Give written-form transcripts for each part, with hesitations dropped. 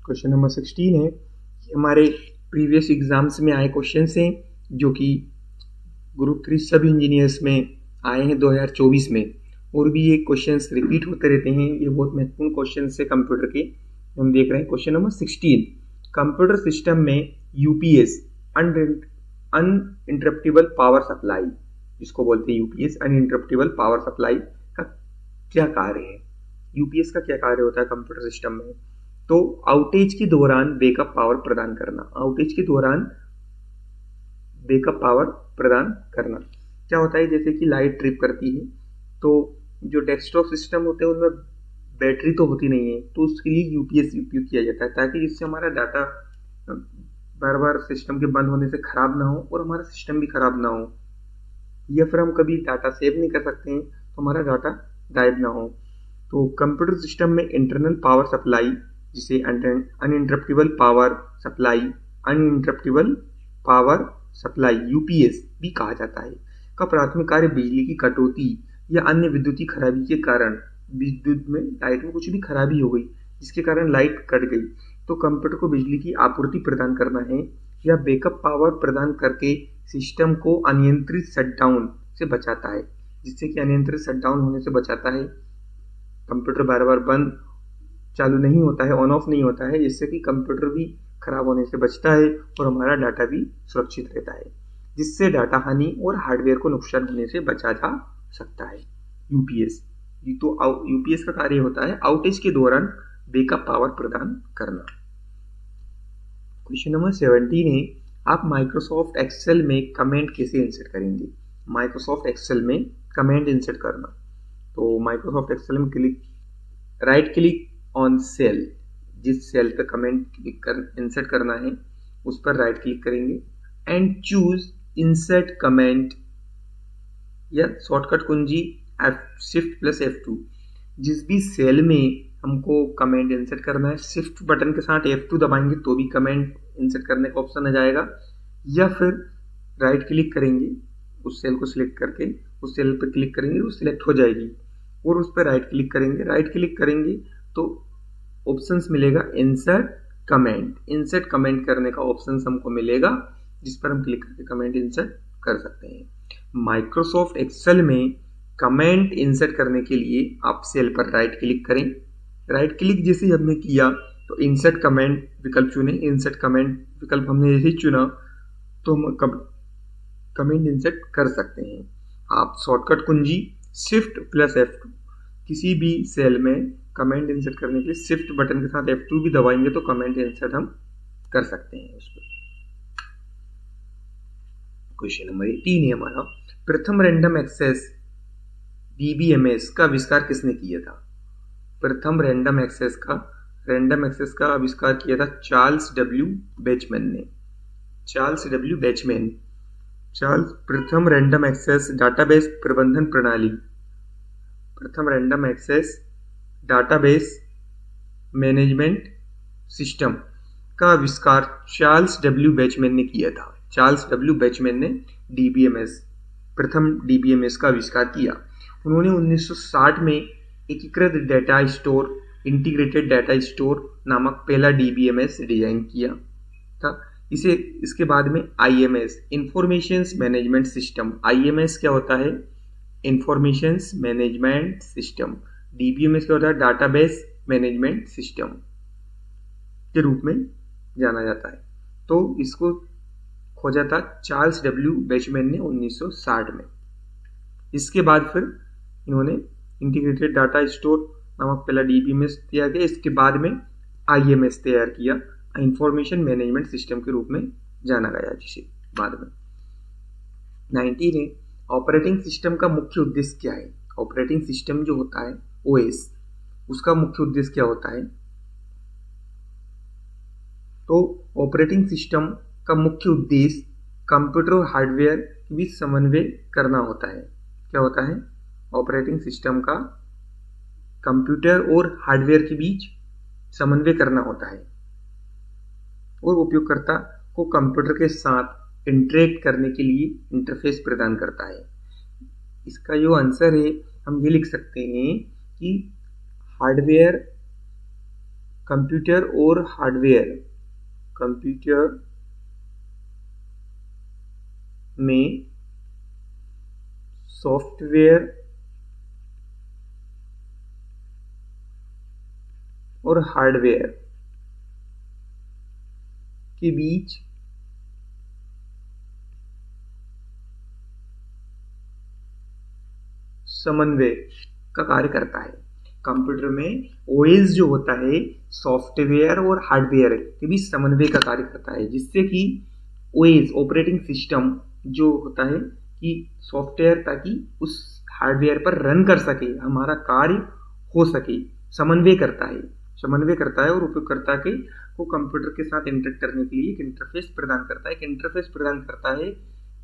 Question number 16 है, हमारे previous exams में आए क्वेश्चन हैं जो कि ग्रुप 3 सब इंजीनियर्स में आए हैं 2024 में, और भी ये क्वेश्चंस रिपीट होते रहते हैं। ये बहुत महत्वपूर्ण क्वेश्चन है कंप्यूटर के। हम देख रहे हैं क्वेश्चन नंबर 16। कंप्यूटर सिस्टम में यूपीएस अनइंटरप्टेबल पावर सप्लाई, जिसको बोलते हैं यूपीएस अनइंटरप्टेबल पावर सप्लाई का क्या कार्य है। यूपीएस का क्या कार्य होता है कंप्यूटर सिस्टम में? तो आउटेज के दौरान बैकअप पावर प्रदान करना। आउटेज के दौरान बैकअप पावर प्रदान करना क्या होता है? जैसे कि लाइट ट्रिप करती है तो जो डेस्कटॉप सिस्टम होते हैं उनमें बैटरी तो होती नहीं है, तो उसके लिए यूपीएस उपयोग किया जाता है ताकि जिससे हमारा डाटा बार बार सिस्टम के बंद होने से खराब ना हो और हमारा सिस्टम भी खराब ना हो, या फिर हम कभी डाटा सेव नहीं कर सकते हैं तो हमारा डाटा गायब ना हो। तो कंप्यूटर सिस्टम में इंटरनल पावर सप्लाई, जिसे uninterruptible power supply, uninterruptible power supply UPS भी कहा जाता है, का प्राथमिक कार्य बिजली की कटौती या अन्य विद्युतीय खराबी के कारण, विद्युत में लाइट में कुछ भी खराबी हो गई जिसके कारण लाइट कट गई तो कंप्यूटर को बिजली की आपूर्ति प्रदान करना है, या बैकअप पावर प्रदान करके सिस्टम को अनियंत्रित शटडाउन से बचाता है, जिससे कि अनियंत्रित शटडाउन होने से बचाता है। कंप्यूटर बार बार बंद चालू नहीं होता है, ऑन ऑफ नहीं होता है, जिससे कि कंप्यूटर भी खराब होने से बचता है और हमारा डाटा भी सुरक्षित रहता है, जिससे डाटा हानि और हार्डवेयर को नुकसान होने से बचा जा सकता है। यूपीएस तो यूपीएस का कार्य होता है आउटेज के दौरान बैकअप पावर प्रदान करना। क्वेश्चन नंबर 17 है, आप माइक्रोसॉफ्ट एक्सेल में कमेंट कैसे इंसर्ट करेंगे? माइक्रोसॉफ्ट एक्सेल में कमेंट इंसर्ट करना। तो माइक्रोसॉफ्ट एक्सेल में राइट क्लिक ऑन सेल, जिस सेल पे कमेंट इंसर्ट करना है उस पर राइट क्लिक करेंगे एंड चूज इंसर्ट कमेंट, या शॉर्टकट कुंजी Shift+F2। जिस भी सेल में हमको कमेंट इंसर्ट करना है, शिफ्ट बटन के साथ F2 दबाएंगे तो भी कमेंट इंसर्ट करने का ऑप्शन आ जाएगा, या फिर राइट क्लिक करेंगे उस सेल को सिलेक्ट करके उस सेल पर क्लिक करेंगे वो सिलेक्ट हो जाएगी, और उस पर राइट क्लिक करेंगे तो ऑप्शंस मिलेगा इंसर्ट कमेंट। इंसर्ट कमेंट करने का ऑप्शंस हमको मिलेगा जिस पर हम क्लिक करके कमेंट इंसर्ट कर सकते हैं। माइक्रोसॉफ्ट एक्सेल में कमेंट इंसर्ट करने के लिए आप सेल पर राइट क्लिक करें। राइट क्लिक जैसे हमने किया तो इंसर्ट कमेंट विकल्प चुने। इंसर्ट कमेंट विकल्प हमने जैसे चुना तो हम कमेंट इंसर्ट कर सकते हैं। आप शॉर्टकट कुंजी Shift+F2, किसी भी सेल में कमेंट इंसर्ट करने के लिए शिफ्ट बटन के साथ F2 भी दबाएंगे तो कमेंट इंसर्ट हम कर सकते हैं उस पर। क्वेश्चन नंबर 18 है हमारा, प्रथम रैंडम एक्सेस डीबीएमएस का आविष्कार किसने किया था? प्रथम रैंडम एक्सेस का आविष्कार किया था चार्ल्स डब्ल्यू बेचमैन ने। प्रथम रैंडम एक्सेस डाटाबेस प्रबंधन प्रणाली, प्रथम random access database management system का आविष्कार चार्ल्स डब्ल्यू बेचमैन ने किया था। चार्ल्स डब्ल्यू बेचमैन ने प्रथम डीबीएमएस का आविष्कार किया। उन्होंने 1960 में इंटीग्रेटेड डाटा स्टोर नामक पहला डीबीएमएस डिजाइन किया था। इसके बाद में IMS, information management system. IMS क्या होता है? Information management system. डीबीएमएस क्या होता है? डाटाबेस मैनेजमेंट सिस्टम के रूप में जाना जाता है। तो इसको खोजा था चार्ल्स डब्ल्यू बेचमैन ने 1960 में। इसके बाद फिर इन्होंने इंटीग्रेटेड डाटा स्टोर नामक पहला डीबीएमएस तैयार किया। इसके बाद में आईएमएस तैयार किया, इंफॉर्मेशन मैनेजमेंट सिस्टम के रूप में जाना गया, जिसे बाद में 19 है, ऑपरेटिंग सिस्टम का मुख्य उद्देश्य क्या है? ऑपरेटिंग सिस्टम जो होता है ओएस, उसका मुख्य उद्देश्य क्या होता है? तो ऑपरेटिंग सिस्टम का मुख्य उद्देश्य कंप्यूटर और हार्डवेयर के बीच समन्वय करना होता है। क्या होता है? ऑपरेटिंग सिस्टम का कंप्यूटर और हार्डवेयर के बीच समन्वय करना होता है और उपयोगकर्ता को कंप्यूटर के साथ इंटरेक्ट करने के लिए इंटरफेस प्रदान करता है। इसका जो आंसर है हम ये लिख सकते हैं कि हार्डवेयर कंप्यूटर और हार्डवेयर, कंप्यूटर में सॉफ्टवेयर और हार्डवेयर के बीच समन्वय का कार्य करता है। कंप्यूटर में ओएस जो होता है सॉफ्टवेयर और हार्डवेयर के बीच समन्वय का कार्य करता है, जिससे कि ओएस ऑपरेटिंग सिस्टम जो होता है कि सॉफ्टवेयर ताकि उस हार्डवेयर पर रन कर सके, हमारा कार्य हो सके, समन्वय करता है और उपयोगकर्ता के को कंप्यूटर के साथ इंटरेक्ट करने के लिए एक इंटरफेस प्रदान करता है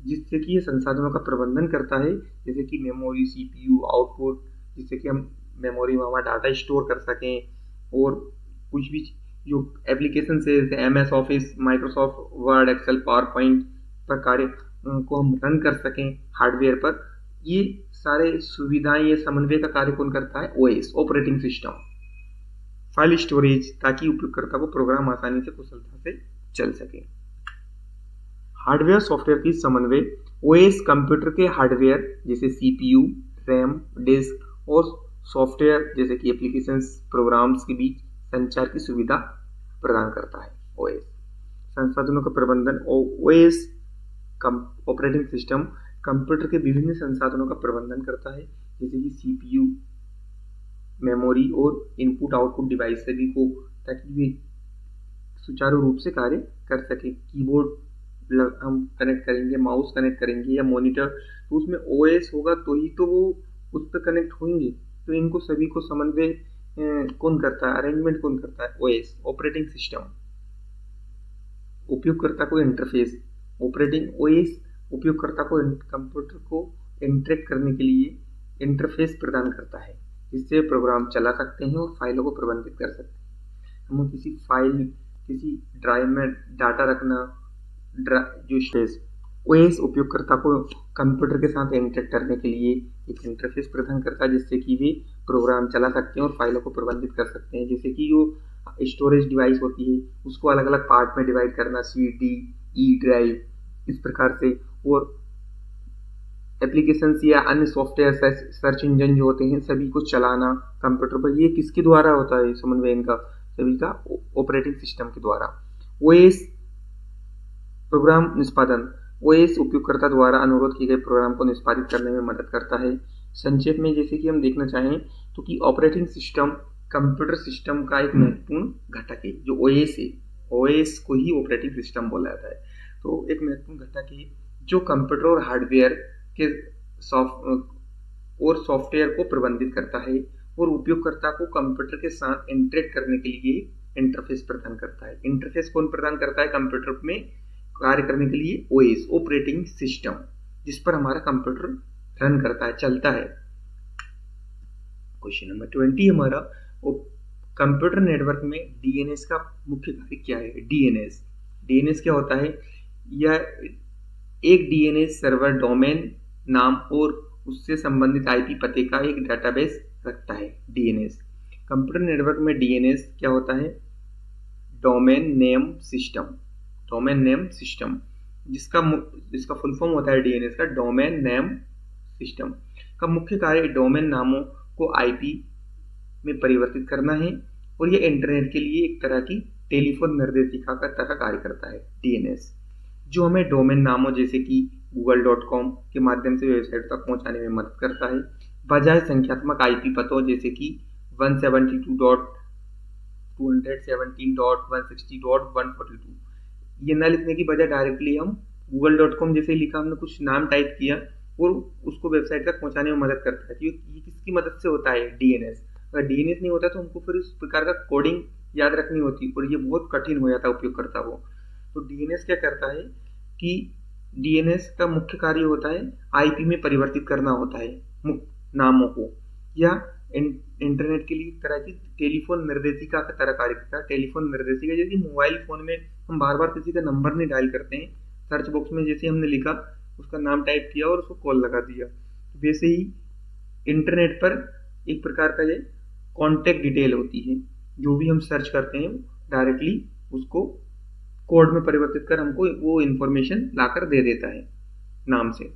जिससे कि ये संसाधनों का प्रबंधन करता है, जैसे कि मेमोरी, सीपीयू, आउटपुट, जिससे कि हम मेमोरी में हमारा डाटा स्टोर कर सकें और कुछ भी जो एप्लीकेशन से जैसे MS Office, Microsoft Word, Excel, PowerPoint पर कार्य को हम रन कर सकें हार्डवेयर पर। ये सारे सुविधाएं, ये समन्वय का कार्य कौन करता है? OS operating system. File storage, ताकि उपयोगकर्ता को प्रोग्राम आसानी से कुशलता से चल सके। हार्डवेयर सॉफ्टवेयर की समन्वय, ओएस कंप्यूटर के हार्डवेयर जैसे सीपीयू, रैम, डिस्क और सॉफ्टवेयर जैसे कि एप्लीकेशंस, प्रोग्राम्स के बीच संचार की सुविधा प्रदान करता है। ओएस संसाधनों का प्रबंधन, ओएस ऑपरेटिंग सिस्टम कंप्यूटर के विभिन्न संसाधनों का प्रबंधन करता है, जैसे कि सीपीयू, मेमोरी और इनपुट आउटपुट डिवाइस सभी को, ताकि वे सुचारू रूप से कार्य कर सके। कीबोर्ड हम कनेक्ट करेंगे, माउस कनेक्ट करेंगे या मॉनिटर, तो उसमें ओएस होगा तो ही तो वो उस पर कनेक्ट होंगे। तो इनको सभी को समन्वय कौन करता है? अरेंजमेंट कौन करता है? OS operating system. उपयोगकर्ता को इंटरफेस, ऑपरेटिंग ओएस उपयोगकर्ता को कंप्यूटर को इंटरेक्ट करने के लिए इंटरफेस प्रदान करता है, जिससे प्रोग्राम चला सकते हैं और फाइलों को प्रबंधित कर सकते हैं। हम किसी फाइल, किसी ड्राइव में डाटा रखना, जो स्पेस, ओएस उपयोगकर्ता को कंप्यूटर के साथ इंटरेक्ट करने के लिए एक इंटरफेस प्रदान करता है, जिससे कि वे प्रोग्राम चला सकते हैं और फाइलों को प्रबंधित कर सकते हैं। जैसे कि जो स्टोरेज डिवाइस होती है उसको अलग अलग पार्ट में डिवाइड करना, सीडी, ई ड्राइव, इस प्रकार से। और एप्लीकेशंस या अन्य सॉफ्टवेयर, सर्च इंजन जो होते हैं, सभी को चलाना कंप्यूटर पर, ये किसके द्वारा होता है समन्वय इनका? सभी का ऑपरेटिंग सिस्टम के द्वारा। ओएस प्रोग्राम निष्पादन, ओएस उपयोगकर्ता द्वारा अनुरोध किए गए प्रोग्राम को निष्पादित करने में मदद करता है। संक्षेप में जैसे कि हम देखना चाहें तो कि ऑपरेटिंग सिस्टम कंप्यूटर सिस्टम का एक महत्वपूर्ण घटक है। जो ओएस है, ओएस को ही ऑपरेटिंग सिस्टम बोला जाता है, तो एक महत्वपूर्ण घटक है जो कंप्यूटर और हार्डवेयर के सॉफ्टवेयर को प्रबंधित करता है और उपयोगकर्ता को कंप्यूटर के साथ इंटरेक्ट करने के लिए इंटरफेस प्रदान करता है। इंटरफेस कौन प्रदान करता है? कंप्यूटर में कार्य करने के लिए ओएस ऑपरेटिंग सिस्टम, जिस पर हमारा कंप्यूटर रन करता है, चलता है। क्वेश्चन नंबर 20 हमारा, कंप्यूटर नेटवर्क में डीएनएस का मुख्य कार्य क्या है? डीएनएस क्या होता है? यह एक डीएनएस सर्वर डोमेन नाम और उससे संबंधित आईपी पते का एक डेटाबेस रखता है। डीएनएस कंप्यूटर नेटवर्क में डीएनएस क्या होता है? डोमेन नेम सिस्टम, जिसका फुल फॉर्म होता है डीएनएस का, डोमेन नेम सिस्टम का मुख्य कार्य डोमेन नामों को आईपी में परिवर्तित करना है और यह इंटरनेट के लिए एक तरह की टेलीफोन निर्देशिका का तरह कार्य करता है। डीएनएस जो हमें डोमेन नामों जैसे कि google.com के माध्यम से वेबसाइट तक पहुंचाने में मदद करता है, बजाय संख्यात्मक आईपी पतों जैसे कि 172.217.160.142 ये न लिखने की बजाय डायरेक्टली हम google.com जैसे लिखा, हमने कुछ नाम टाइप किया और उसको वेबसाइट तक पहुंचाने में मदद करता है। ये किसकी मदद से होता है? डीएनएस। अगर डीएनएस नहीं होता तो हमको फिर इस प्रकार का कोडिंग याद रखनी होती और ये बहुत कठिन हो जाता उपयोगकर्ता को। तो डीएनएस क्या करता है कि डीएनएस का मुख्य कार्य होता है आईपी में परिवर्तित करना होता है नामों को, या इंटरनेट के लिए एक तरह की टेलीफोन निर्देशिका का तरह कार्य करता है। टेलीफोन निर्देशिका जैसे मोबाइल फोन में हम बार बार किसी का नंबर नहीं डायल करते हैं, सर्च बॉक्स में जैसे हमने लिखा उसका नाम टाइप किया और उसको कॉल लगा दिया, वैसे ही इंटरनेट पर एक प्रकार का ये कॉन्टेक्ट डिटेल होती है, जो भी हम सर्च करते हैं डायरेक्टली उसको कोड में परिवर्तित कर हमको वो इन्फॉर्मेशन लाकर दे देता है नाम से।